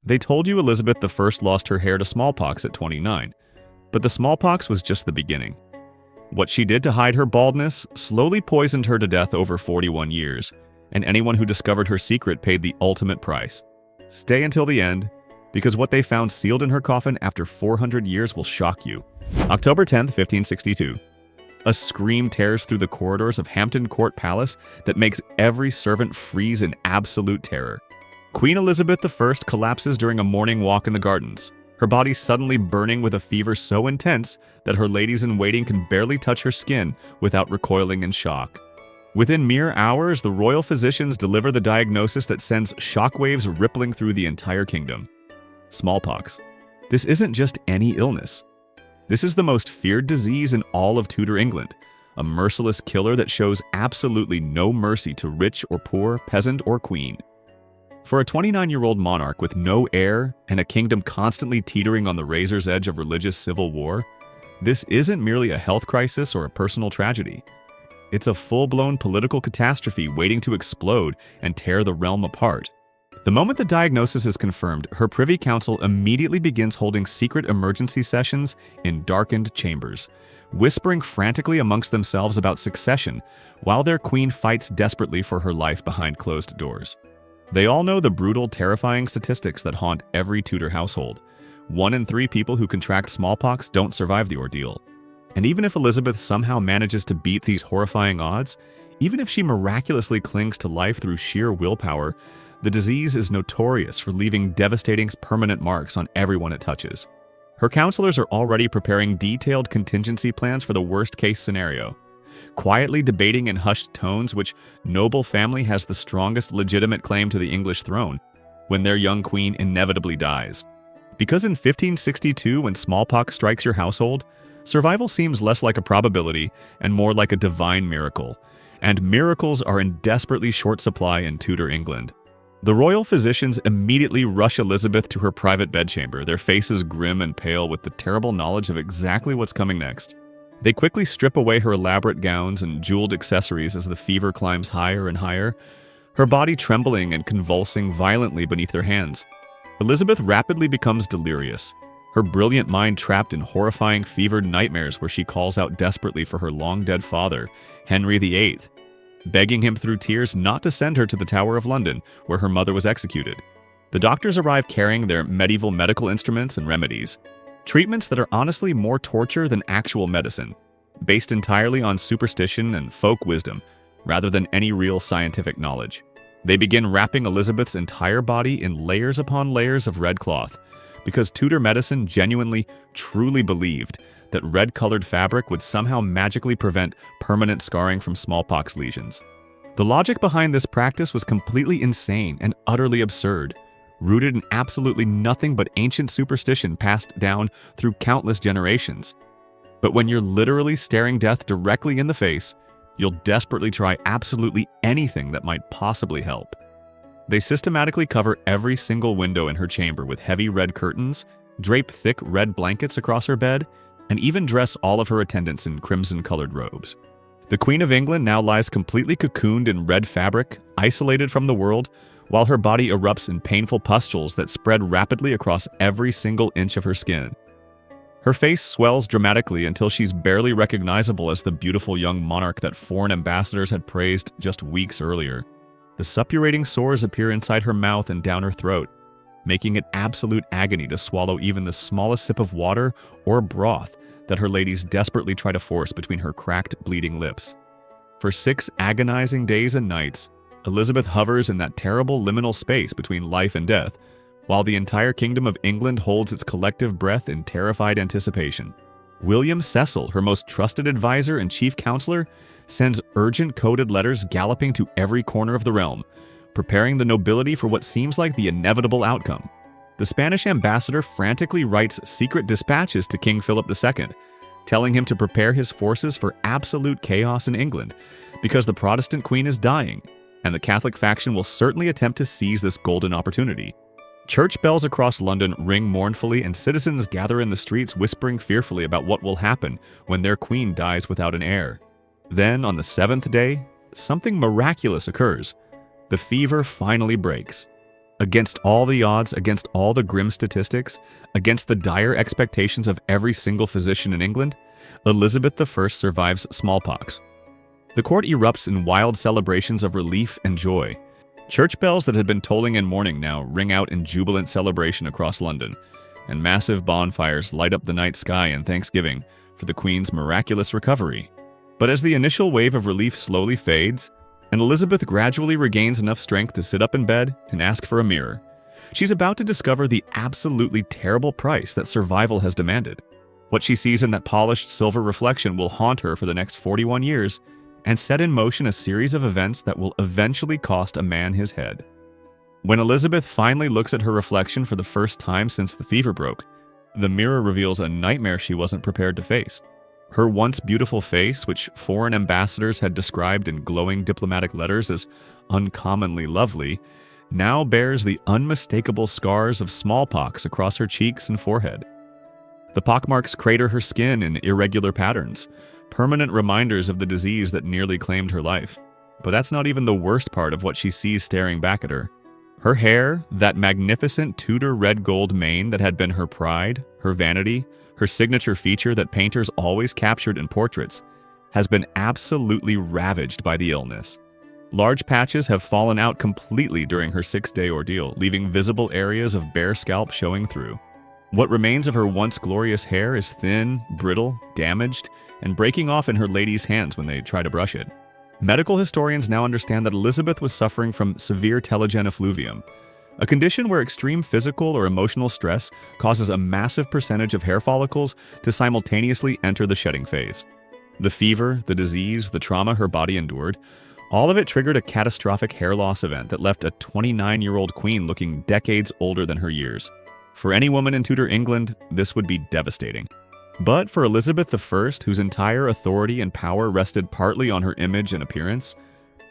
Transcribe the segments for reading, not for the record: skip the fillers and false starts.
They told you Elizabeth I lost her hair to smallpox at 29, but the smallpox was just the beginning. What she did to hide her baldness slowly poisoned her to death over 41 years, and anyone who discovered her secret paid the ultimate price. Stay until the end, because what they found sealed in her coffin after 400 years will shock you. October 10, 1562. A scream tears through the corridors of Hampton Court Palace that makes every servant freeze in absolute terror. Queen Elizabeth I collapses during a morning walk in the gardens, her body suddenly burning with a fever so intense that her ladies-in-waiting can barely touch her skin without recoiling in shock. Within mere hours, the royal physicians deliver the diagnosis that sends shockwaves rippling through the entire kingdom. Smallpox. This isn't just any illness. This is the most feared disease in all of Tudor England, a merciless killer that shows absolutely no mercy to rich or poor, peasant or queen. For a 29-year-old monarch with no heir and a kingdom constantly teetering on the razor's edge of religious civil war, this isn't merely a health crisis or a personal tragedy. It's a full-blown political catastrophe waiting to explode and tear the realm apart. The moment the diagnosis is confirmed, her Privy Council immediately begins holding secret emergency sessions in darkened chambers, whispering frantically amongst themselves about succession, while their queen fights desperately for her life behind closed doors. They all know the brutal, terrifying statistics that haunt every Tudor household. 1 in 3 people who contract smallpox don't survive the ordeal. And even if Elizabeth somehow manages to beat these horrifying odds, even if she miraculously clings to life through sheer willpower, the disease is notorious for leaving devastating permanent marks on everyone it touches. Her counselors are already preparing detailed contingency plans for the worst-case scenario, quietly debating in hushed tones which noble family has the strongest legitimate claim to the English throne when their young queen inevitably dies. Because in 1562, when smallpox strikes your household, survival seems less like a probability and more like a divine miracle, and miracles are in desperately short supply in Tudor England. The royal physicians immediately rush Elizabeth to her private bedchamber, their faces grim and pale with the terrible knowledge of exactly what's coming next. They quickly strip away her elaborate gowns and jeweled accessories as the fever climbs higher and higher, her body trembling and convulsing violently beneath their hands. Elizabeth rapidly becomes delirious, her brilliant mind trapped in horrifying fevered nightmares where she calls out desperately for her long-dead father, Henry VIII, begging him through tears not to send her to the Tower of London, where her mother was executed. The doctors arrive carrying their medieval medical instruments and remedies, treatments that are honestly more torture than actual medicine, based entirely on superstition and folk wisdom, rather than any real scientific knowledge. They begin wrapping Elizabeth's entire body in layers upon layers of red cloth, because Tudor medicine genuinely, truly believed that red-colored fabric would somehow magically prevent permanent scarring from smallpox lesions. The logic behind this practice was completely insane and utterly absurd, rooted in absolutely nothing but ancient superstition passed down through countless generations. But when you're literally staring death directly in the face, you'll desperately try absolutely anything that might possibly help. They systematically cover every single window in her chamber with heavy red curtains, drape thick red blankets across her bed, and even dress all of her attendants in crimson-colored robes. The Queen of England now lies completely cocooned in red fabric, isolated from the world, while her body erupts in painful pustules that spread rapidly across every single inch of her skin. Her face swells dramatically until she's barely recognizable as the beautiful young monarch that foreign ambassadors had praised just weeks earlier. The suppurating sores appear inside her mouth and down her throat, making it absolute agony to swallow even the smallest sip of water or broth that her ladies desperately try to force between her cracked, bleeding lips. For 6 agonizing days and nights, Elizabeth hovers in that terrible liminal space between life and death, while the entire kingdom of England holds its collective breath in terrified anticipation. William Cecil, her most trusted advisor and chief counselor, sends urgent coded letters galloping to every corner of the realm, preparing the nobility for what seems like the inevitable outcome. The Spanish ambassador frantically writes secret dispatches to King Philip II, telling him to prepare his forces for absolute chaos in England, because the Protestant queen is dying, and the Catholic faction will certainly attempt to seize this golden opportunity. Church bells across London ring mournfully, and citizens gather in the streets whispering fearfully about what will happen when their queen dies without an heir. Then, on the 7th day, something miraculous occurs. The fever finally breaks. Against all the odds, against all the grim statistics, against the dire expectations of every single physician in England, Elizabeth I survives smallpox. The court erupts in wild celebrations of relief and joy. Church bells that had been tolling in mourning now ring out in jubilant celebration across London, and massive bonfires light up the night sky in thanksgiving for the Queen's miraculous recovery. But as the initial wave of relief slowly fades, and Elizabeth gradually regains enough strength to sit up in bed and ask for a mirror, she's about to discover the absolutely terrible price that survival has demanded. What she sees in that polished silver reflection will haunt her for the next 41 years and set in motion a series of events that will eventually cost a man his head. When Elizabeth finally looks at her reflection for the first time since the fever broke, the mirror reveals a nightmare she wasn't prepared to face. Her once beautiful face, which foreign ambassadors had described in glowing diplomatic letters as uncommonly lovely, now bears the unmistakable scars of smallpox across her cheeks and forehead. The pockmarks crater her skin in irregular patterns, permanent reminders of the disease that nearly claimed her life. But that's not even the worst part of what she sees staring back at her. Her hair, that magnificent Tudor red-gold mane that had been her pride, her vanity, her signature feature that painters always captured in portraits, has been absolutely ravaged by the illness. Large patches have fallen out completely during her 6-day ordeal, leaving visible areas of bare scalp showing through. What remains of her once glorious hair is thin, brittle, damaged, and breaking off in her lady's hands when they try to brush it. Medical historians now understand that Elizabeth was suffering from severe telogen effluvium, a condition where extreme physical or emotional stress causes a massive percentage of hair follicles to simultaneously enter the shedding phase. The fever, the disease, the trauma her body endured, all of it triggered a catastrophic hair loss event that left a 29-year-old queen looking decades older than her years. For any woman in Tudor England, this would be devastating. But for Elizabeth I, whose entire authority and power rested partly on her image and appearance,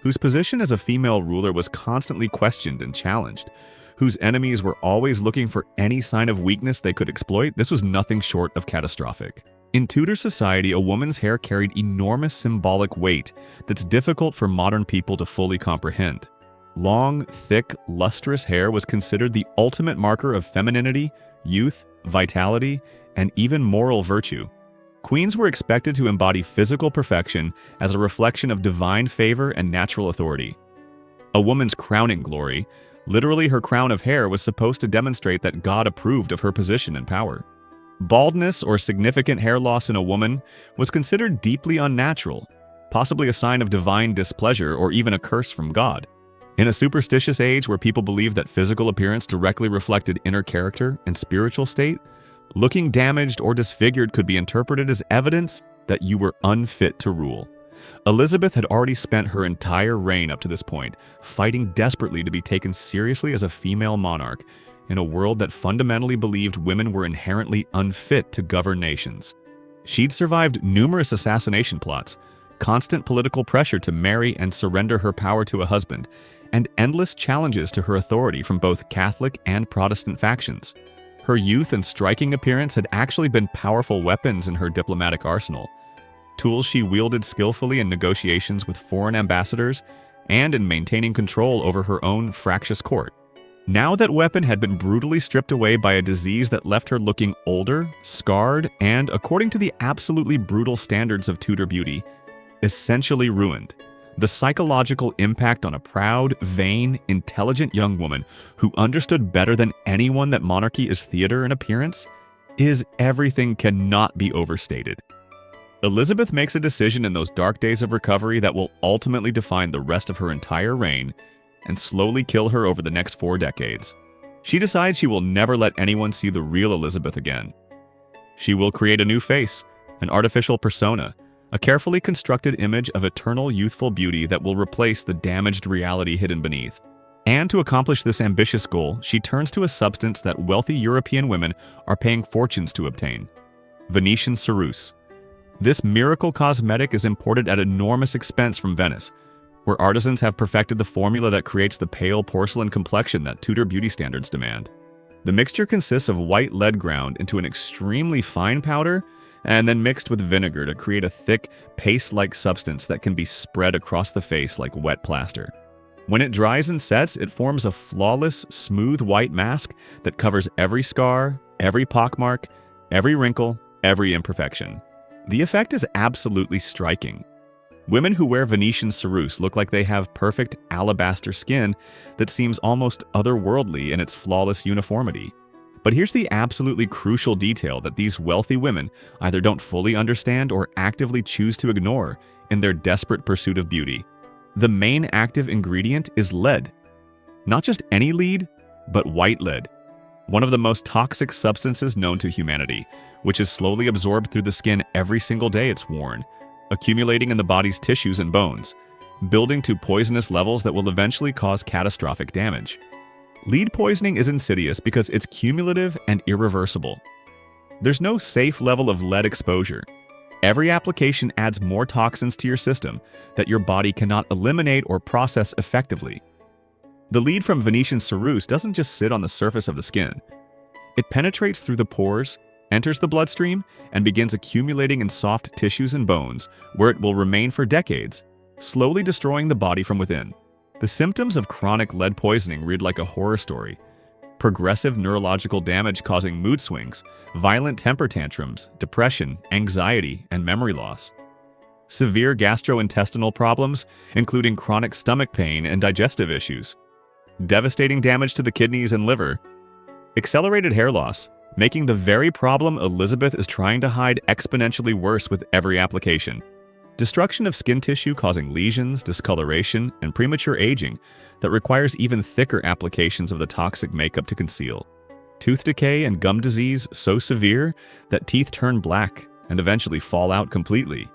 whose position as a female ruler was constantly questioned and challenged, whose enemies were always looking for any sign of weakness they could exploit, this was nothing short of catastrophic. In Tudor society, a woman's hair carried enormous symbolic weight that's difficult for modern people to fully comprehend. Long, thick, lustrous hair was considered the ultimate marker of femininity, youth, vitality, and even moral virtue. Queens were expected to embody physical perfection as a reflection of divine favor and natural authority. A woman's crowning glory, literally her crown of hair, was supposed to demonstrate that God approved of her position and power. Baldness or significant hair loss in a woman was considered deeply unnatural, possibly a sign of divine displeasure or even a curse from God. In a superstitious age where people believed that physical appearance directly reflected inner character and spiritual state, looking damaged or disfigured could be interpreted as evidence that you were unfit to rule. Elizabeth had already spent her entire reign up to this point, fighting desperately to be taken seriously as a female monarch in a world that fundamentally believed women were inherently unfit to govern nations. She'd survived numerous assassination plots, constant political pressure to marry and surrender her power to a husband, and endless challenges to her authority from both Catholic and Protestant factions. Her youth and striking appearance had actually been powerful weapons in her diplomatic arsenal, tools she wielded skillfully in negotiations with foreign ambassadors and in maintaining control over her own fractious court. Now that weapon had been brutally stripped away by a disease that left her looking older, scarred, and, according to the absolutely brutal standards of Tudor beauty, essentially ruined. The psychological impact on a proud, vain, intelligent young woman who understood better than anyone that monarchy is theater in appearance is everything cannot be overstated. Elizabeth makes a decision in those dark days of recovery that will ultimately define the rest of her entire reign and slowly kill her over the next 4 decades. She decides she will never let anyone see the real Elizabeth again. She will create a new face, an artificial persona, a carefully constructed image of eternal youthful beauty that will replace the damaged reality hidden beneath. And to accomplish this ambitious goal, she turns to a substance that wealthy European women are paying fortunes to obtain: Venetian Ceruse. This miracle cosmetic is imported at enormous expense from Venice, where artisans have perfected the formula that creates the pale porcelain complexion that Tudor beauty standards demand. The mixture consists of white lead ground into an extremely fine powder and then mixed with vinegar to create a thick, paste-like substance that can be spread across the face like wet plaster. When it dries and sets, it forms a flawless, smooth white mask that covers every scar, every pockmark, every wrinkle, every imperfection. The effect is absolutely striking. Women who wear Venetian Ceruse look like they have perfect alabaster skin that seems almost otherworldly in its flawless uniformity. But here's the absolutely crucial detail that these wealthy women either don't fully understand or actively choose to ignore in their desperate pursuit of beauty. The main active ingredient is lead. Not just any lead, but white lead, one of the most toxic substances known to humanity, which is slowly absorbed through the skin every single day it's worn, accumulating in the body's tissues and bones, building to poisonous levels that will eventually cause catastrophic damage. Lead poisoning is insidious because it's cumulative and irreversible. There's no safe level of lead exposure. Every application adds more toxins to your system that your body cannot eliminate or process effectively. The lead from Venetian Ceruse doesn't just sit on the surface of the skin. It penetrates through the pores, enters the bloodstream, and begins accumulating in soft tissues and bones, where it will remain for decades, slowly destroying the body from within. The symptoms of chronic lead poisoning read like a horror story. Progressive neurological damage causing mood swings, violent temper tantrums, depression, anxiety, and memory loss. Severe gastrointestinal problems, including chronic stomach pain and digestive issues. Devastating damage to the kidneys and liver. Accelerated hair loss, making the very problem Elizabeth is trying to hide exponentially worse with every application. Destruction of skin tissue causing lesions, discoloration, and premature aging that requires even thicker applications of the toxic makeup to conceal. Tooth decay and gum disease so severe that teeth turn black and eventually fall out completely.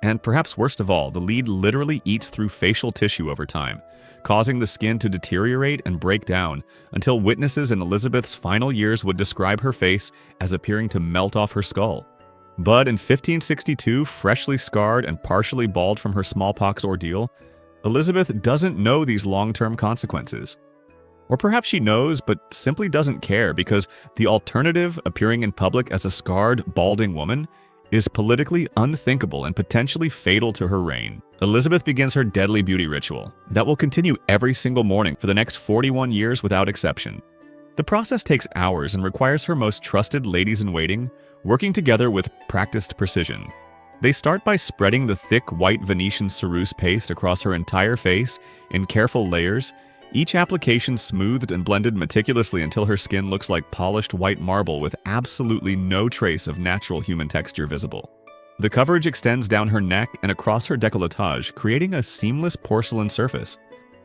And perhaps worst of all, the lead literally eats through facial tissue over time, causing the skin to deteriorate and break down until witnesses in Elizabeth's final years would describe her face as appearing to melt off her skull. But in 1562, freshly scarred and partially bald from her smallpox ordeal, Elizabeth doesn't know these long-term consequences. Or perhaps she knows, but simply doesn't care because the alternative, appearing in public as a scarred, balding woman, is politically unthinkable and potentially fatal to her reign. Elizabeth begins her deadly beauty ritual that will continue every single morning for the next 41 years without exception. The process takes hours and requires her most trusted ladies-in-waiting working together with practiced precision. They start by spreading the thick white Venetian Ceruse paste across her entire face in careful layers, each application smoothed and blended meticulously until her skin looks like polished white marble with absolutely no trace of natural human texture visible. The coverage extends down her neck and across her décolletage, creating a seamless porcelain surface.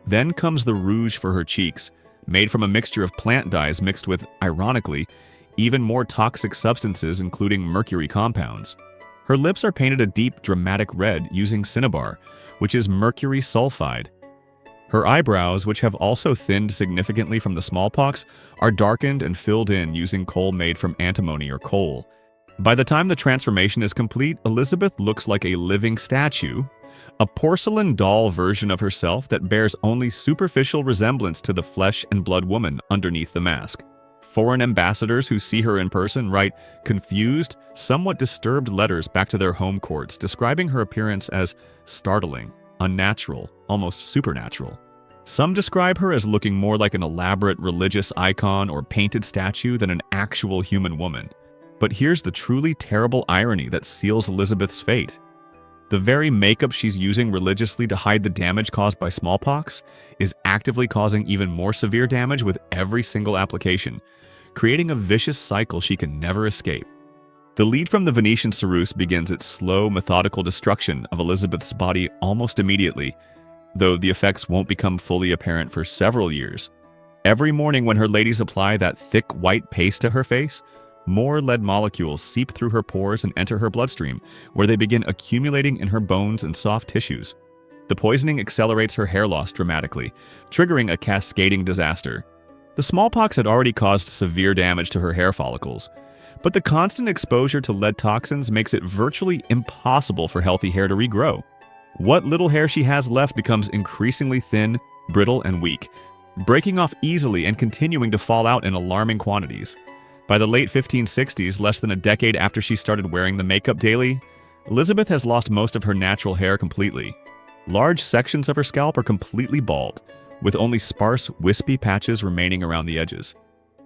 Then comes the rouge for her cheeks, made from a mixture of plant dyes mixed with, ironically, even more toxic substances including mercury compounds. Her lips are painted a deep, dramatic red using cinnabar, which is mercury sulfide. Her eyebrows, which have also thinned significantly from the smallpox, are darkened and filled in using coal made from antimony or coal. By the time the transformation is complete, Elizabeth looks like a living statue, a porcelain doll version of herself that bears only superficial resemblance to the flesh and blood woman underneath the mask. Foreign ambassadors who see her in person write confused, somewhat disturbed letters back to their home courts describing her appearance as startling, unnatural, almost supernatural. Some describe her as looking more like an elaborate religious icon or painted statue than an actual human woman. But here's the truly terrible irony that seals Elizabeth's fate. The very makeup she's using religiously to hide the damage caused by smallpox is actively causing even more severe damage with every single application, creating a vicious cycle she can never escape. The lead from the Venetian Ceruse begins its slow, methodical destruction of Elizabeth's body almost immediately, though the effects won't become fully apparent for several years. Every morning when her ladies apply that thick white paste to her face, more lead molecules seep through her pores and enter her bloodstream, where they begin accumulating in her bones and soft tissues. The poisoning accelerates her hair loss dramatically, triggering a cascading disaster. The smallpox had already caused severe damage to her hair follicles, but the constant exposure to lead toxins makes it virtually impossible for healthy hair to regrow. What little hair she has left becomes increasingly thin, brittle, and weak, breaking off easily and continuing to fall out in alarming quantities. By the late 1560s, less than a decade after she started wearing the makeup daily, Elizabeth has lost most of her natural hair completely. Large sections of her scalp are completely bald, with only sparse, wispy patches remaining around the edges.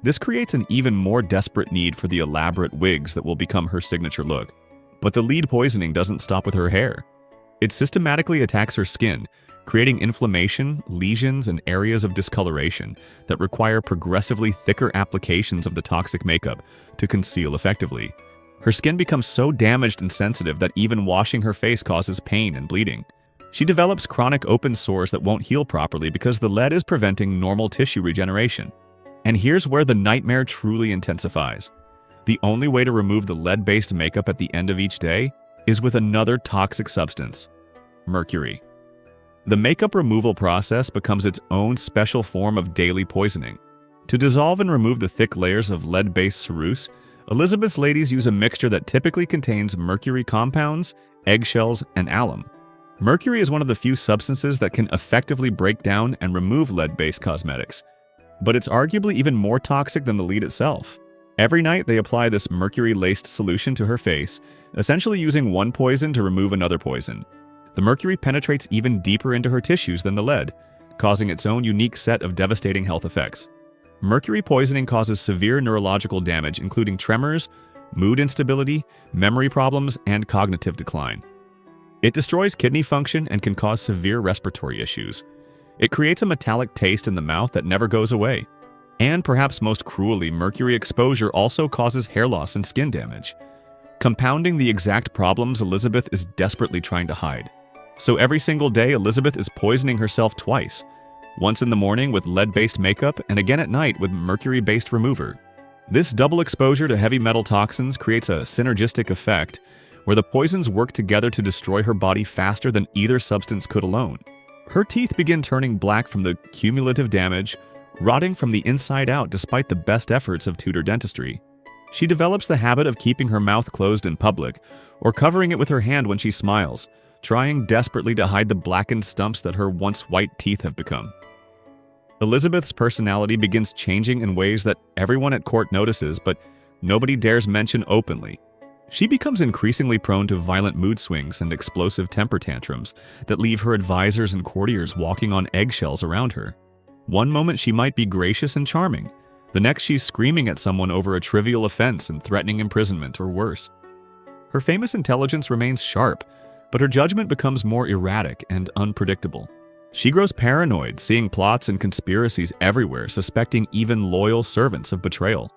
This creates an even more desperate need for the elaborate wigs that will become her signature look. But the lead poisoning doesn't stop with her hair. It systematically attacks her skin, creating inflammation, lesions, and areas of discoloration that require progressively thicker applications of the toxic makeup to conceal effectively. Her skin becomes so damaged and sensitive that even washing her face causes pain and bleeding. She develops chronic open sores that won't heal properly because the lead is preventing normal tissue regeneration. And here's where the nightmare truly intensifies. The only way to remove the lead-based makeup at the end of each day is with another toxic substance, mercury. The makeup removal process becomes its own special form of daily poisoning. To dissolve and remove the thick layers of lead-based ceruse, Elizabeth's ladies use a mixture that typically contains mercury compounds, eggshells, and alum. Mercury is one of the few substances that can effectively break down and remove lead-based cosmetics, but it's arguably even more toxic than the lead itself. Every night, they apply this mercury-laced solution to her face, essentially using one poison to remove another poison. The mercury penetrates even deeper into her tissues than the lead, causing its own unique set of devastating health effects. Mercury poisoning causes severe neurological damage, including tremors, mood instability, memory problems, and cognitive decline. It destroys kidney function and can cause severe respiratory issues. It creates a metallic taste in the mouth that never goes away. And perhaps most cruelly, mercury exposure also causes hair loss and skin damage, compounding the exact problems Elizabeth is desperately trying to hide. So every single day, Elizabeth is poisoning herself twice, once in the morning with lead-based makeup and again at night with mercury-based remover. This double exposure to heavy metal toxins creates a synergistic effect where the poisons work together to destroy her body faster than either substance could alone. Her teeth begin turning black from the cumulative damage, rotting from the inside out despite the best efforts of Tudor dentistry. She develops the habit of keeping her mouth closed in public or covering it with her hand when she smiles, trying desperately to hide the blackened stumps that her once white teeth have become. Elizabeth's personality begins changing in ways that everyone at court notices, but nobody dares mention openly. She becomes increasingly prone to violent mood swings and explosive temper tantrums that leave her advisors and courtiers walking on eggshells around her. One moment she might be gracious and charming, the next she's screaming at someone over a trivial offense and threatening imprisonment or worse. Her famous intelligence remains sharp, but her judgment becomes more erratic and unpredictable. She grows paranoid, seeing plots and conspiracies everywhere, suspecting even loyal servants of betrayal.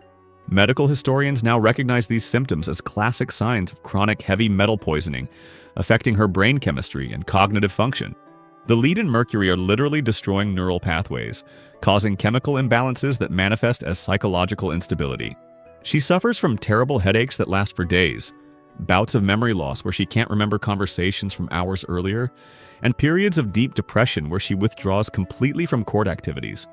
Medical historians now recognize these symptoms as classic signs of chronic heavy metal poisoning, affecting her brain chemistry and cognitive function. The lead and mercury are literally destroying neural pathways, causing chemical imbalances that manifest as psychological instability. She suffers from terrible headaches that last for days, bouts of memory loss where she can't remember conversations from hours earlier, and periods of deep depression where she withdraws completely from court activities.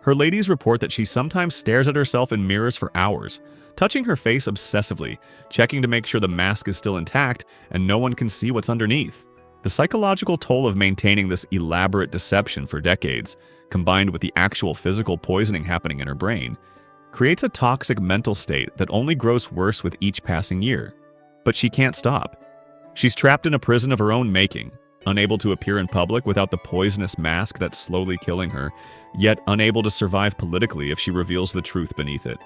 Her ladies report that she sometimes stares at herself in mirrors for hours, touching her face obsessively, checking to make sure the mask is still intact and no one can see what's underneath. The psychological toll of maintaining this elaborate deception for decades, combined with the actual physical poisoning happening in her brain, creates a toxic mental state that only grows worse with each passing year. But she can't stop. She's trapped in a prison of her own making, unable to appear in public without the poisonous mask that's slowly killing her, yet unable to survive politically if she reveals the truth beneath it.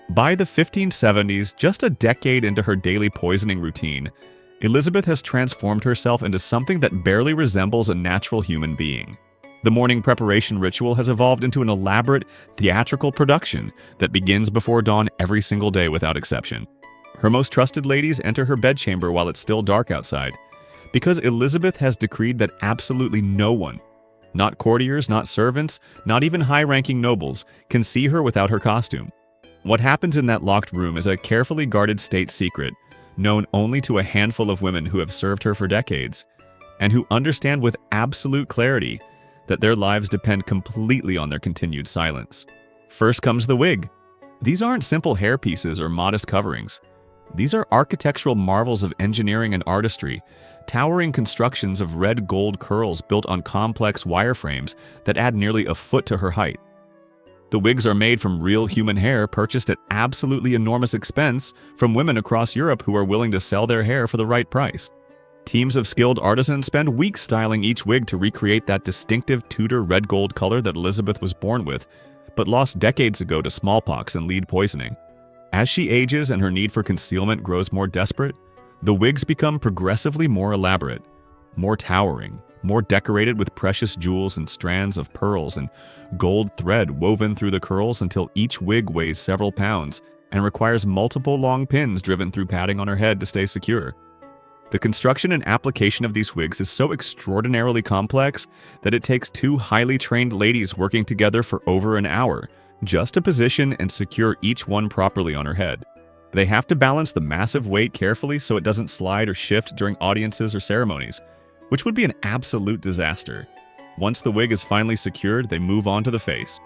By the 1570s, just a decade into her daily poisoning routine, Elizabeth has transformed herself into something that barely resembles a natural human being. The morning preparation ritual has evolved into an elaborate theatrical production that begins before dawn every single day without exception. Her most trusted ladies enter her bedchamber while it's still dark outside, because Elizabeth has decreed that absolutely no one, not courtiers, not servants, not even high-ranking nobles, can see her without her costume. What happens in that locked room is a carefully guarded state secret, known only to a handful of women who have served her for decades, and who understand with absolute clarity that their lives depend completely on their continued silence. First comes the wig. These aren't simple hair pieces or modest coverings. These are architectural marvels of engineering and artistry, towering constructions of red gold curls built on complex wireframes that add nearly a foot to her height. The wigs are made from real human hair purchased at absolutely enormous expense from women across Europe who are willing to sell their hair for the right price. Teams of skilled artisans spend weeks styling each wig to recreate that distinctive Tudor red-gold color that Elizabeth was born with, but lost decades ago to smallpox and lead poisoning. As she ages and her need for concealment grows more desperate, the wigs become progressively more elaborate, more towering, more decorated with precious jewels and strands of pearls and gold thread woven through the curls until each wig weighs several pounds and requires multiple long pins driven through padding on her head to stay secure. The construction and application of these wigs is so extraordinarily complex that it takes two highly trained ladies working together for over an hour just to position and secure each one properly on her head. They have to balance the massive weight carefully so it doesn't slide or shift during audiences or ceremonies, which would be an absolute disaster. Once the wig is finally secured, they move on to the face.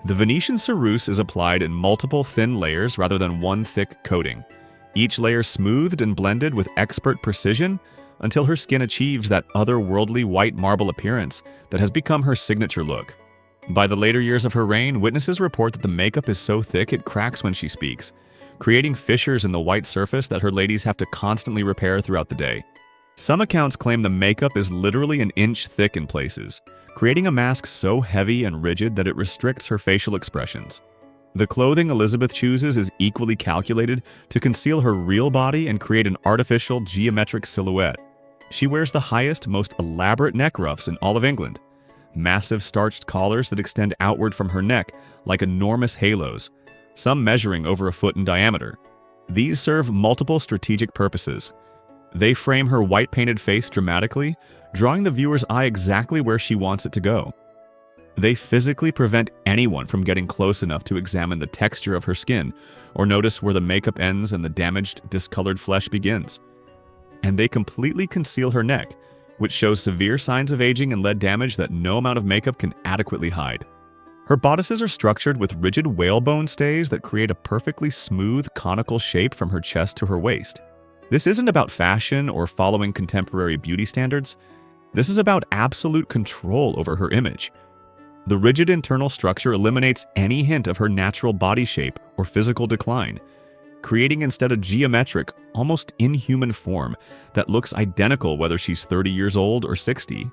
The Venetian Ceruse is applied in multiple thin layers rather than one thick coating, each layer smoothed and blended with expert precision until her skin achieves that otherworldly white marble appearance that has become her signature look. By the later years of her reign, witnesses report that the makeup is so thick it cracks when she speaks, creating fissures in the white surface that her ladies have to constantly repair throughout the day. Some accounts claim the makeup is literally an inch thick in places, creating a mask so heavy and rigid that it restricts her facial expressions. The clothing Elizabeth chooses is equally calculated to conceal her real body and create an artificial geometric silhouette. She wears the highest, most elaborate neck ruffs in all of England, massive starched collars that extend outward from her neck like enormous halos, some measuring over a foot in diameter. These serve multiple strategic purposes. They frame her white-painted face dramatically, drawing the viewer's eye exactly where she wants it to go. They physically prevent anyone from getting close enough to examine the texture of her skin or notice where the makeup ends and the damaged, discolored flesh begins. And they completely conceal her neck, which shows severe signs of aging and lead damage that no amount of makeup can adequately hide. Her bodices are structured with rigid whalebone stays that create a perfectly smooth, conical shape from her chest to her waist. This isn't about fashion or following contemporary beauty standards. This is about absolute control over her image. The rigid internal structure eliminates any hint of her natural body shape or physical decline, creating instead a geometric, almost inhuman form that looks identical whether she's 30 years old or 60.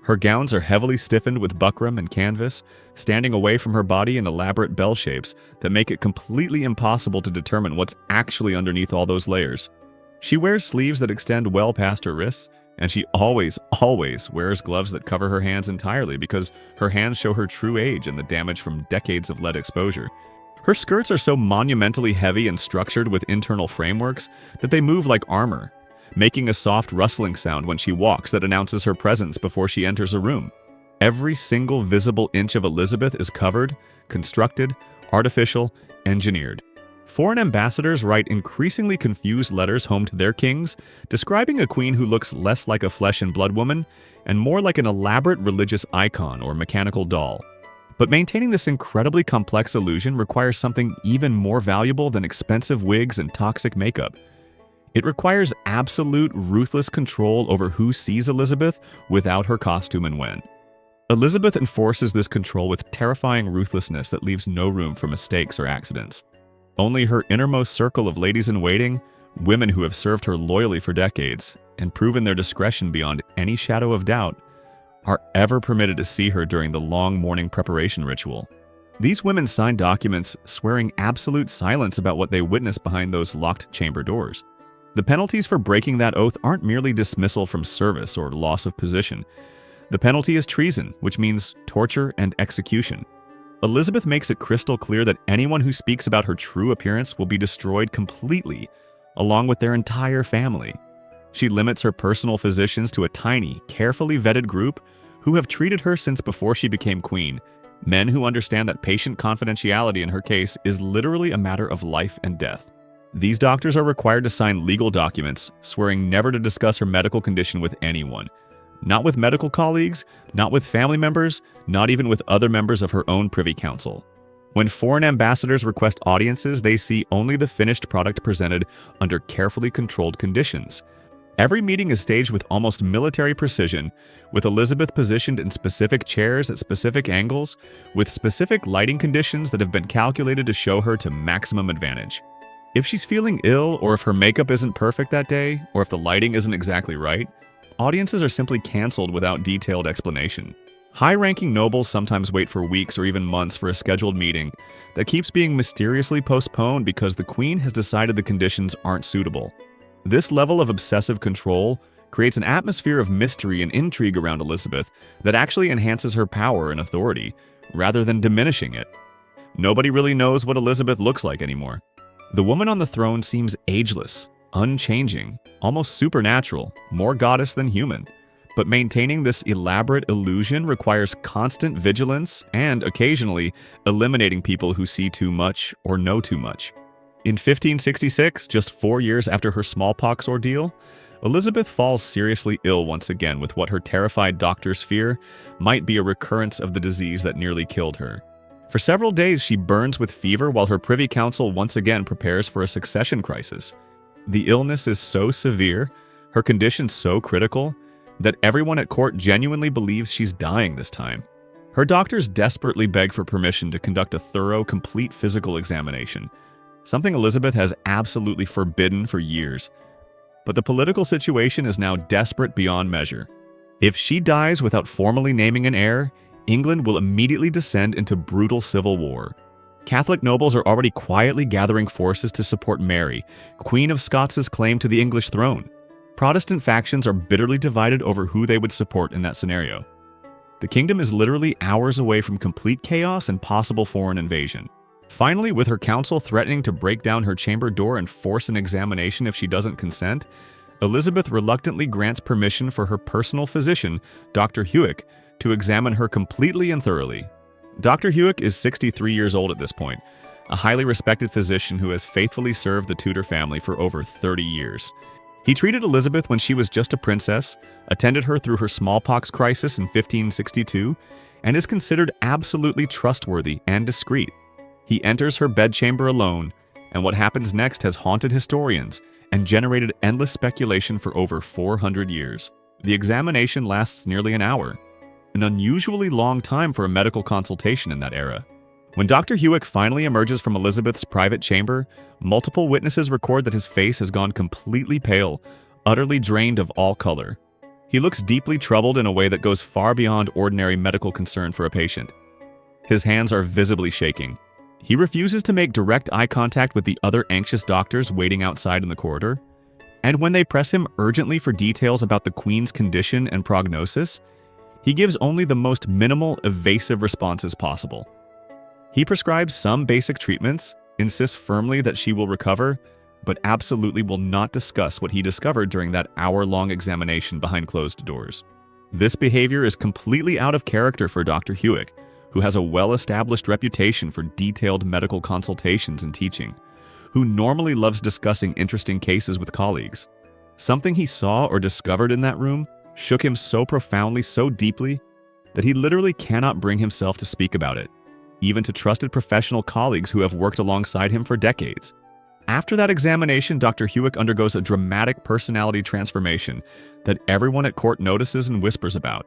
Her gowns are heavily stiffened with buckram and canvas, standing away from her body in elaborate bell shapes that make it completely impossible to determine what's actually underneath all those layers. She wears sleeves that extend well past her wrists, and she always wears gloves that cover her hands entirely because her hands show her true age and the damage from decades of lead exposure. Her skirts are so monumentally heavy and structured with internal frameworks that they move like armor, making a soft rustling sound when she walks that announces her presence before she enters a room. Every single visible inch of Elizabeth is covered, constructed, artificial, engineered. Foreign ambassadors write increasingly confused letters home to their kings, describing a queen who looks less like a flesh and blood woman and more like an elaborate religious icon or mechanical doll. But maintaining this incredibly complex illusion requires something even more valuable than expensive wigs and toxic makeup. It requires absolute, ruthless control over who sees Elizabeth without her costume and when. Elizabeth enforces this control with terrifying ruthlessness that leaves no room for mistakes or accidents. Only her innermost circle of ladies-in-waiting, women who have served her loyally for decades and proven their discretion beyond any shadow of doubt, are ever permitted to see her during the long morning preparation ritual. These women sign documents swearing absolute silence about what they witness behind those locked chamber doors. The penalties for breaking that oath aren't merely dismissal from service or loss of position. The penalty is treason, which means torture and execution. Elizabeth makes it crystal clear that anyone who speaks about her true appearance will be destroyed completely, along with their entire family. She limits her personal physicians to a tiny, carefully vetted group who have treated her since before she became queen, men who understand that patient confidentiality in her case is literally a matter of life and death. These doctors are required to sign legal documents, swearing never to discuss her medical condition with anyone. Not with medical colleagues, not with family members, not even with other members of her own privy council. When foreign ambassadors request audiences, they see only the finished product presented under carefully controlled conditions. Every meeting is staged with almost military precision, with Elizabeth positioned in specific chairs at specific angles, with specific lighting conditions that have been calculated to show her to maximum advantage. If she's feeling ill, or if her makeup isn't perfect that day, or if the lighting isn't exactly right, audiences are simply canceled without detailed explanation. High-ranking nobles sometimes wait for weeks or even months for a scheduled meeting that keeps being mysteriously postponed because the queen has decided the conditions aren't suitable. This level of obsessive control creates an atmosphere of mystery and intrigue around Elizabeth that actually enhances her power and authority, rather than diminishing it. Nobody really knows what Elizabeth looks like anymore. The woman on the throne seems ageless, unchanging, almost supernatural, more goddess than human. But maintaining this elaborate illusion requires constant vigilance and, occasionally, eliminating people who see too much or know too much. In 1566, just 4 years after her smallpox ordeal, Elizabeth falls seriously ill once again with what her terrified doctors fear might be a recurrence of the disease that nearly killed her. For several days, she burns with fever while her Privy Council once again prepares for a succession crisis. The illness is so severe, her condition so critical, that everyone at court genuinely believes she's dying this time. Her doctors desperately beg for permission to conduct a thorough, complete physical examination, something Elizabeth has absolutely forbidden for years. But the political situation is now desperate beyond measure. If she dies without formally naming an heir, England will immediately descend into brutal civil war. Catholic nobles are already quietly gathering forces to support Mary, Queen of Scots' claim to the English throne. Protestant factions are bitterly divided over who they would support in that scenario. The kingdom is literally hours away from complete chaos and possible foreign invasion. Finally, with her council threatening to break down her chamber door and force an examination if she doesn't consent, Elizabeth reluctantly grants permission for her personal physician, Dr. Hewick, to examine her completely and thoroughly. Dr. Hewick is 63 years old at this point, a highly respected physician who has faithfully served the Tudor family for over 30 years. He treated Elizabeth when she was just a princess, attended her through her smallpox crisis in 1562, and is considered absolutely trustworthy and discreet. He enters her bedchamber alone, and what happens next has haunted historians and generated endless speculation for over 400 years. The examination lasts nearly an hour, an unusually long time for a medical consultation in that era. When Dr. Hewick finally emerges from Elizabeth's private chamber, multiple witnesses record that his face has gone completely pale, utterly drained of all color. He looks deeply troubled in a way that goes far beyond ordinary medical concern for a patient. His hands are visibly shaking. He refuses to make direct eye contact with the other anxious doctors waiting outside in the corridor. And when they press him urgently for details about the Queen's condition and prognosis, he gives only the most minimal, evasive responses possible. He prescribes some basic treatments, insists firmly that she will recover, but absolutely will not discuss what he discovered during that hour-long examination behind closed doors. This behavior is completely out of character for Dr. Hewick, who has a well-established reputation for detailed medical consultations and teaching, who normally loves discussing interesting cases with colleagues. Something he saw or discovered in that room shook him so profoundly, so deeply, that he literally cannot bring himself to speak about it, even to trusted professional colleagues who have worked alongside him for decades. After that examination, Dr. Hewick undergoes a dramatic personality transformation that everyone at court notices and whispers about.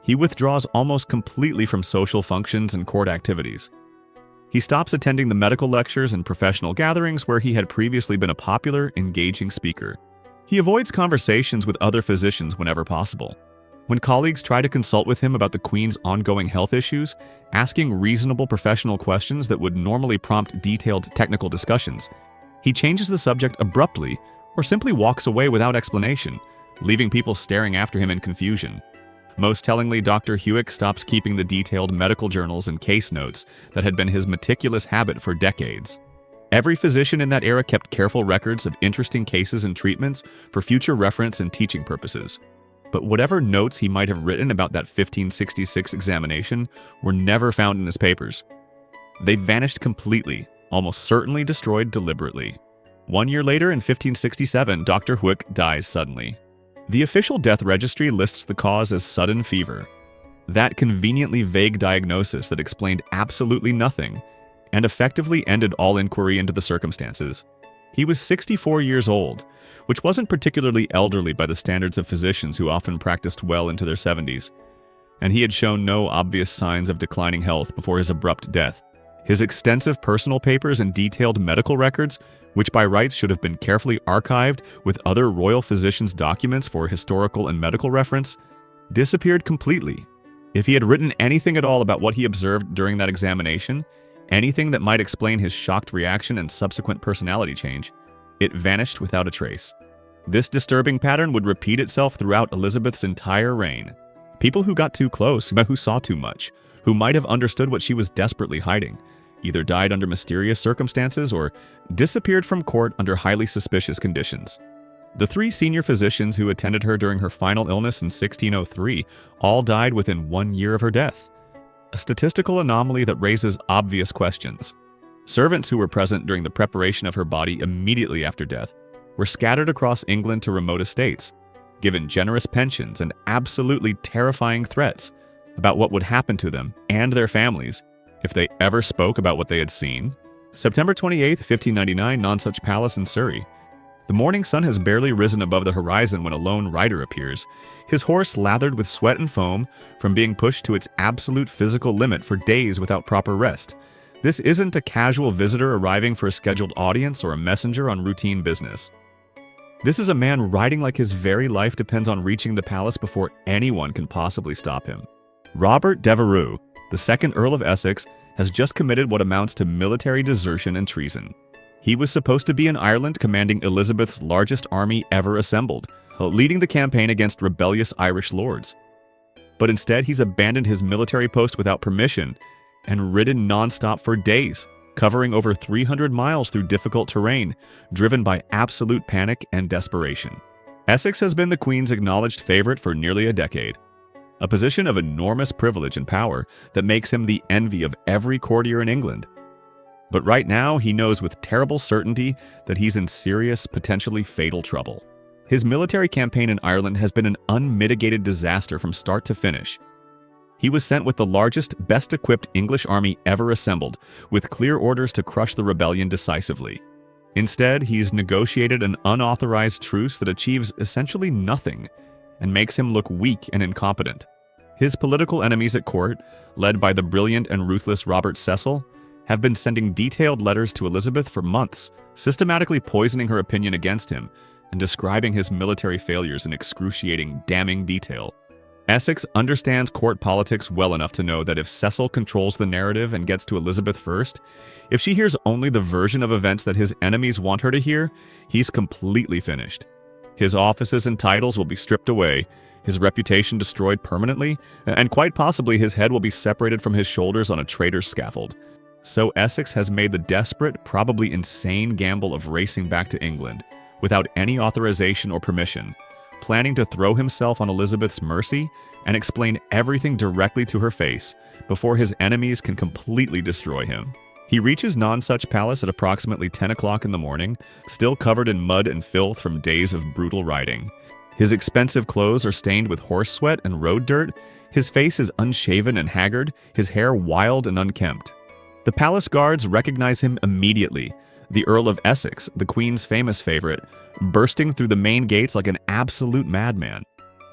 He withdraws almost completely from social functions and court activities. He stops attending the medical lectures and professional gatherings where he had previously been a popular, engaging speaker. He avoids conversations with other physicians whenever possible. When colleagues try to consult with him about the Queen's ongoing health issues, asking reasonable professional questions that would normally prompt detailed technical discussions, he changes the subject abruptly or simply walks away without explanation, leaving people staring after him in confusion. Most tellingly, Dr. Hewick stops keeping the detailed medical journals and case notes that had been his meticulous habit for decades. Every physician in that era kept careful records of interesting cases and treatments for future reference and teaching purposes. But whatever notes he might have written about that 1566 examination were never found in his papers. They vanished completely, almost certainly destroyed deliberately. 1 year later, in 1567, Dr. Hewick dies suddenly. The official death registry lists the cause as sudden fever, that conveniently vague diagnosis that explained absolutely nothing and effectively ended all inquiry into the circumstances. He was 64 years old, which wasn't particularly elderly by the standards of physicians who often practiced well into their 70s, and he had shown no obvious signs of declining health before his abrupt death. His extensive personal papers and detailed medical records, which by rights should have been carefully archived with other royal physicians' documents for historical and medical reference, disappeared completely. If he had written anything at all about what he observed during that examination, anything that might explain his shocked reaction and subsequent personality change, it vanished without a trace. This disturbing pattern would repeat itself throughout Elizabeth's entire reign. People who got too close, but who saw too much, who might have understood what she was desperately hiding, either died under mysterious circumstances or disappeared from court under highly suspicious conditions. The 3 senior physicians who attended her during her final illness in 1603 all died within 1 year of her death, a statistical anomaly that raises obvious questions. Servants who were present during the preparation of her body immediately after death were scattered across England to remote estates, given generous pensions and absolutely terrifying threats about what would happen to them and their families if they ever spoke about what they had seen. September 28, 1599, Nonsuch Palace in Surrey. The morning sun has barely risen above the horizon when a lone rider appears, his horse lathered with sweat and foam from being pushed to its absolute physical limit for days without proper rest. This isn't a casual visitor arriving for a scheduled audience or a messenger on routine business. This is a man riding like his very life depends on reaching the palace before anyone can possibly stop him. Robert Devereux, the 2nd Earl of Essex, has just committed what amounts to military desertion and treason. He was supposed to be in Ireland commanding Elizabeth's largest army ever assembled, leading the campaign against rebellious Irish lords. But instead, he's abandoned his military post without permission and ridden non-stop for days, covering over 300 miles through difficult terrain, driven by absolute panic and desperation. Essex has been the Queen's acknowledged favorite for nearly a decade, a position of enormous privilege and power that makes him the envy of every courtier in England. But right now, he knows with terrible certainty that he's in serious, potentially fatal trouble. His military campaign in Ireland has been an unmitigated disaster from start to finish. He was sent with the largest, best-equipped English army ever assembled, with clear orders to crush the rebellion decisively. Instead, he's negotiated an unauthorized truce that achieves essentially nothing and makes him look weak and incompetent. His political enemies at court, led by the brilliant and ruthless Robert Cecil, have been sending detailed letters to Elizabeth for months, systematically poisoning her opinion against him and describing his military failures in excruciating, damning detail. Essex understands court politics well enough to know that if Cecil controls the narrative and gets to Elizabeth first, if she hears only the version of events that his enemies want her to hear, he's completely finished. His offices and titles will be stripped away, his reputation destroyed permanently, and quite possibly his head will be separated from his shoulders on a traitor's scaffold. So Essex has made the desperate, probably insane gamble of racing back to England, without any authorization or permission, planning to throw himself on Elizabeth's mercy and explain everything directly to her face before his enemies can completely destroy him. He reaches Nonsuch Palace at approximately 10 o'clock in the morning, still covered in mud and filth from days of brutal riding. His expensive clothes are stained with horse sweat and road dirt, his face is unshaven and haggard, his hair wild and unkempt. The palace guards recognize him immediately, the Earl of Essex, the Queen's famous favorite, bursting through the main gates like an absolute madman.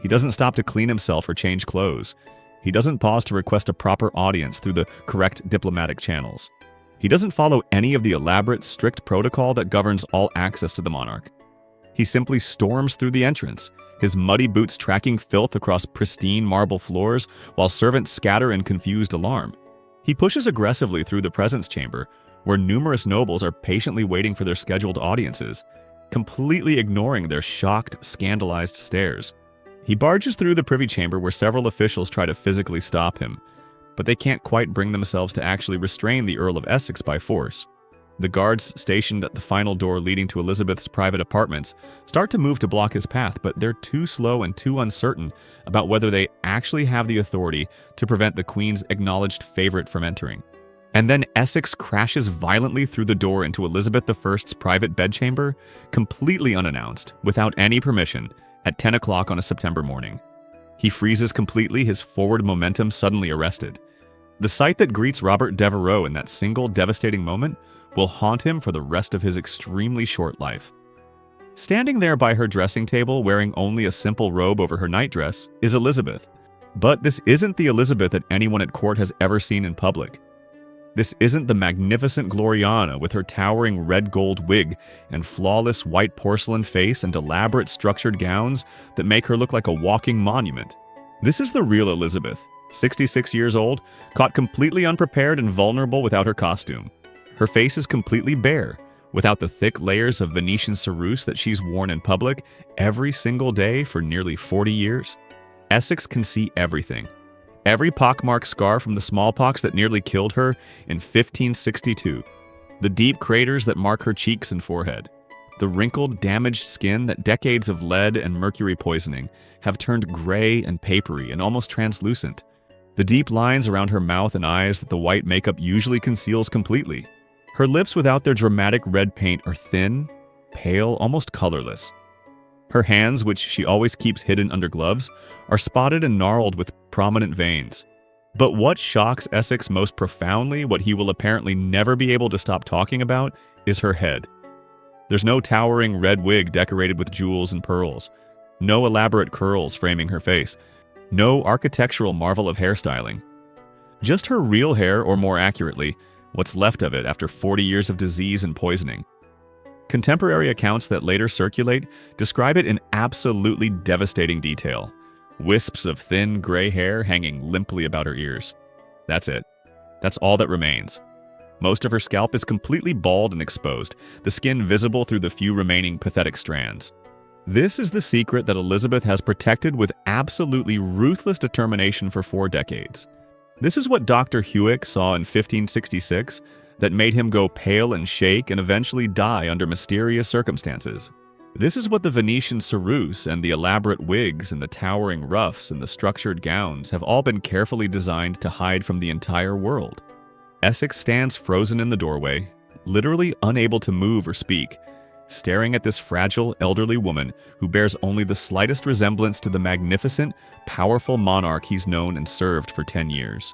He doesn't stop to clean himself or change clothes. He doesn't pause to request a proper audience through the correct diplomatic channels. He doesn't follow any of the elaborate, strict protocol that governs all access to the monarch. He simply storms through the entrance, his muddy boots tracking filth across pristine marble floors while servants scatter in confused alarm. He pushes aggressively through the presence chamber, where numerous nobles are patiently waiting for their scheduled audiences, completely ignoring their shocked, scandalized stares. He barges through the privy chamber where several officials try to physically stop him, but they can't quite bring themselves to actually restrain the Earl of Essex by force. The guards stationed at the final door leading to Elizabeth's private apartments start to move to block his path, but they're too slow and too uncertain about whether they actually have the authority to prevent the Queen's acknowledged favorite from entering. And then Essex crashes violently through the door into Elizabeth I's private bedchamber, completely unannounced, without any permission, at 10 o'clock on a September morning. He freezes completely, his forward momentum suddenly arrested. The sight that greets Robert Devereux in that single devastating moment will haunt him for the rest of his extremely short life. Standing there by her dressing table, wearing only a simple robe over her nightdress, is Elizabeth. But this isn't the Elizabeth that anyone at court has ever seen in public. This isn't the magnificent Gloriana with her towering red-gold wig and flawless white porcelain face and elaborate structured gowns that make her look like a walking monument. This is the real Elizabeth, 66 years old, caught completely unprepared and vulnerable without her costume. Her face is completely bare, without the thick layers of Venetian ceruse that she's worn in public every single day for nearly 40 years. Essex can see everything. Every pockmarked scar from the smallpox that nearly killed her in 1562, the deep craters that mark her cheeks and forehead, the wrinkled, damaged skin that decades of lead and mercury poisoning have turned gray and papery and almost translucent, the deep lines around her mouth and eyes that the white makeup usually conceals completely. Her lips without their dramatic red paint are thin, pale, almost colorless. Her hands, which she always keeps hidden under gloves, are spotted and gnarled with prominent veins. But what shocks Essex most profoundly, what he will apparently never be able to stop talking about, is her head. There's no towering red wig decorated with jewels and pearls, no elaborate curls framing her face, no architectural marvel of hairstyling. Just her real hair, or more accurately, what's left of it after 40 years of disease and poisoning. Contemporary accounts that later circulate describe it in absolutely devastating detail. Wisps of thin, gray hair hanging limply about her ears. That's it. That's all that remains. Most of her scalp is completely bald and exposed, the skin visible through the few remaining pathetic strands. This is the secret that Elizabeth has protected with absolutely ruthless determination for 4 decades. This is what Dr. Hewick saw in 1566 that made him go pale and shake and eventually die under mysterious circumstances. This is what the Venetian ceruse and the elaborate wigs and the towering ruffs and the structured gowns have all been carefully designed to hide from the entire world. Essex stands frozen in the doorway, literally unable to move or speak, staring at this fragile, elderly woman who bears only the slightest resemblance to the magnificent, powerful monarch he's known and served for 10 years.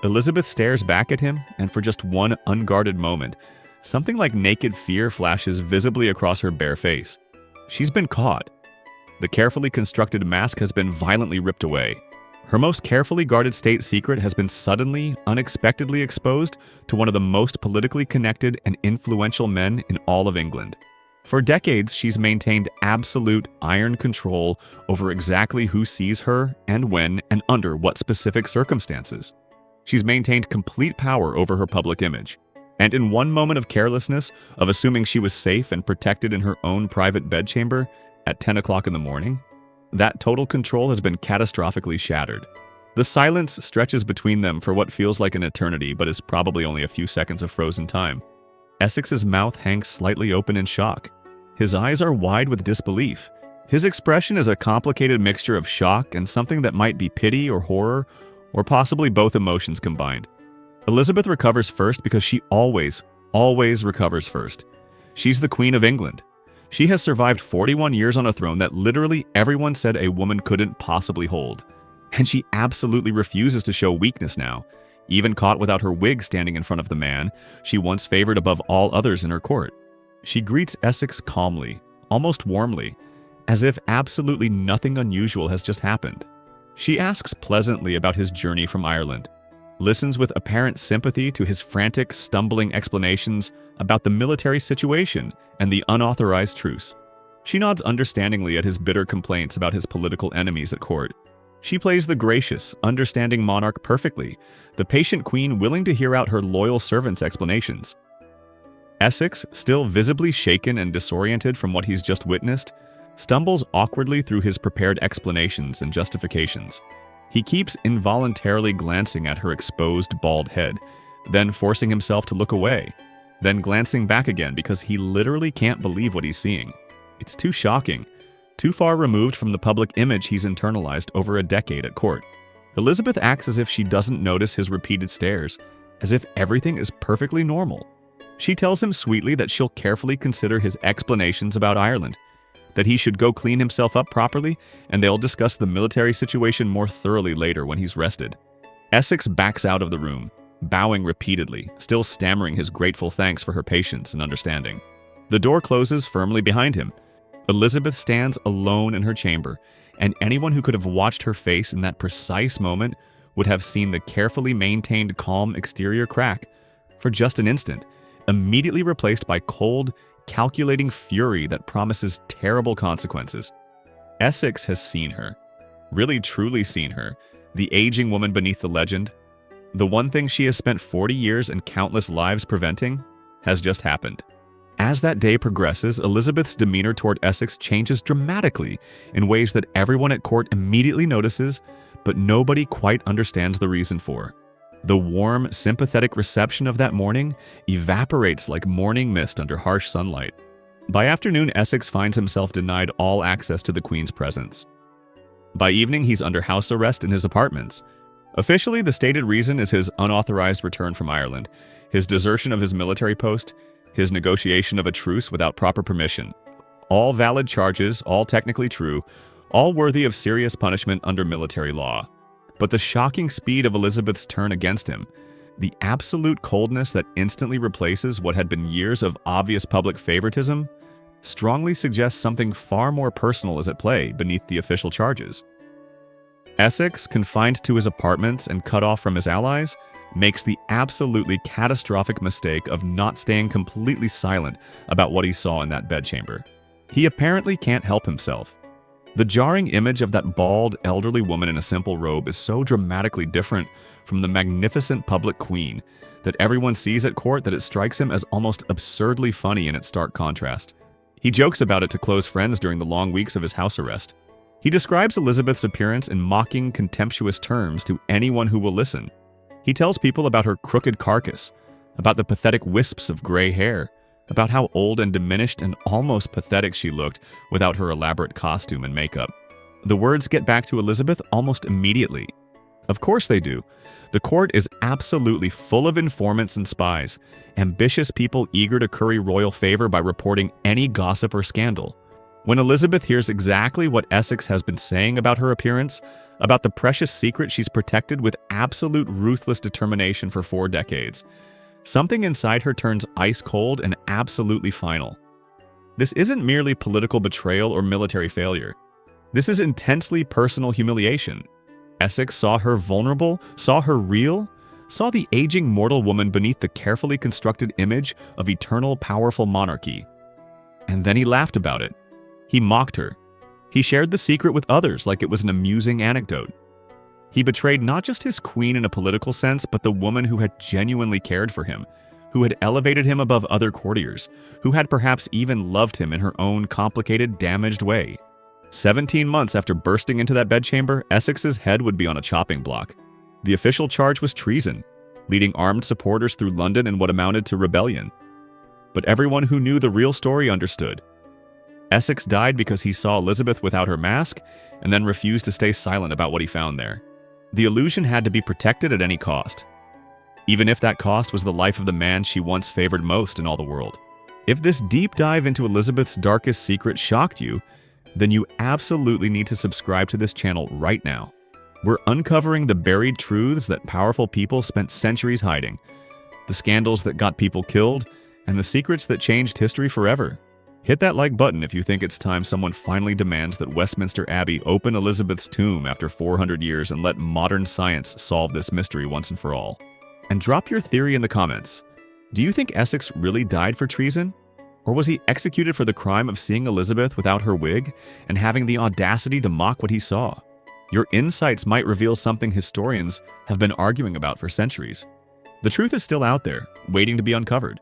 Elizabeth stares back at him, and for just one unguarded moment, something like naked fear flashes visibly across her bare face. She's been caught. The carefully constructed mask has been violently ripped away. Her most carefully guarded state secret has been suddenly, unexpectedly exposed to one of the most politically connected and influential men in all of England. For decades, she's maintained absolute iron control over exactly who sees her and when and under what specific circumstances. She's maintained complete power over her public image. And in one moment of carelessness, of assuming she was safe and protected in her own private bedchamber at 10 o'clock in the morning, that total control has been catastrophically shattered. The silence stretches between them for what feels like an eternity, but is probably only a few seconds of frozen time. Essex's mouth hangs slightly open in shock. His eyes are wide with disbelief. His expression is a complicated mixture of shock and something that might be pity or horror, or possibly both emotions combined. Elizabeth recovers first because she always recovers first. She's the Queen of England. She has survived 41 years on a throne that literally everyone said a woman couldn't possibly hold. And she absolutely refuses to show weakness now, even caught without her wig standing in front of the man she once favored above all others in her court. She greets Essex calmly, almost warmly, as if absolutely nothing unusual has just happened. She asks pleasantly about his journey from Ireland, listens with apparent sympathy to his frantic, stumbling explanations about the military situation and the unauthorized truce. She nods understandingly at his bitter complaints about his political enemies at court. She plays the gracious, understanding monarch perfectly, the patient queen willing to hear out her loyal servant's explanations. Essex, still visibly shaken and disoriented from what he's just witnessed, stumbles awkwardly through his prepared explanations and justifications. He keeps involuntarily glancing at her exposed bald head, then forcing himself to look away, then glancing back again because he literally can't believe what he's seeing. It's too shocking, too far removed from the public image he's internalized over a decade at court. Elizabeth acts as if she doesn't notice his repeated stares, as if everything is perfectly normal. She tells him sweetly that she'll carefully consider his explanations about Ireland, that he should go clean himself up properly, and they'll discuss the military situation more thoroughly later when he's rested. Essex backs out of the room, bowing repeatedly, still stammering his grateful thanks for her patience and understanding. The door closes firmly behind him. Elizabeth stands alone in her chamber, and anyone who could have watched her face in that precise moment would have seen the carefully maintained calm exterior crack, for just an instant, immediately replaced by cold, calculating fury that promises terrible consequences. Essex has seen her, really truly seen her, the aging woman beneath the legend. The one thing she has spent 40 years and countless lives preventing has just happened. As that day progresses, Elizabeth's demeanor toward Essex changes dramatically in ways that everyone at court immediately notices, but nobody quite understands the reason for. The warm, sympathetic reception of that morning evaporates like morning mist under harsh sunlight. By afternoon, Essex finds himself denied all access to the Queen's presence. By evening, he's under house arrest in his apartments. Officially, the stated reason is his unauthorized return from Ireland, his desertion of his military post, his negotiation of a truce without proper permission. All valid charges, all technically true, all worthy of serious punishment under military law. But the shocking speed of Elizabeth's turn against him, the absolute coldness that instantly replaces what had been years of obvious public favoritism, strongly suggests something far more personal is at play beneath the official charges. Essex, confined to his apartments and cut off from his allies, makes the absolutely catastrophic mistake of not staying completely silent about what he saw in that bedchamber. He apparently can't help himself. The jarring image of that bald, elderly woman in a simple robe is so dramatically different from the magnificent public queen that everyone sees at court that it strikes him as almost absurdly funny in its stark contrast. He jokes about it to close friends during the long weeks of his house arrest. He describes Elizabeth's appearance in mocking, contemptuous terms to anyone who will listen. He tells people about her crooked carcass, about the pathetic wisps of gray hair, about how old and diminished and almost pathetic she looked without her elaborate costume and makeup. The words get back to Elizabeth almost immediately. Of course they do. The court is absolutely full of informants and spies, ambitious people eager to curry royal favor by reporting any gossip or scandal. When Elizabeth hears exactly what Essex has been saying about her appearance, about the precious secret she's protected with absolute ruthless determination for 4 decades, something inside her turns ice cold and absolutely final. This isn't merely political betrayal or military failure. This is intensely personal humiliation. Essex saw her vulnerable, saw her real, saw the aging mortal woman beneath the carefully constructed image of eternal powerful monarchy. And then he laughed about it. He mocked her. He shared the secret with others like it was an amusing anecdote. He betrayed not just his queen in a political sense, but the woman who had genuinely cared for him, who had elevated him above other courtiers, who had perhaps even loved him in her own complicated, damaged way. 17 months after bursting into that bedchamber, Essex's head would be on a chopping block. The official charge was treason, leading armed supporters through London in what amounted to rebellion. But everyone who knew the real story understood. Essex died because he saw Elizabeth without her mask and then refused to stay silent about what he found there. The illusion had to be protected at any cost, even if that cost was the life of the man she once favored most in all the world. If this deep dive into Elizabeth's darkest secret shocked you, then you absolutely need to subscribe to this channel right now. We're uncovering the buried truths that powerful people spent centuries hiding, the scandals that got people killed, and the secrets that changed history forever. Hit that like button if you think it's time someone finally demands that Westminster Abbey open Elizabeth's tomb after 400 years and let modern science solve this mystery once and for all. And drop your theory in the comments. Do you think Essex really died for treason? Or was he executed for the crime of seeing Elizabeth without her wig and having the audacity to mock what he saw? Your insights might reveal something historians have been arguing about for centuries. The truth is still out there, waiting to be uncovered.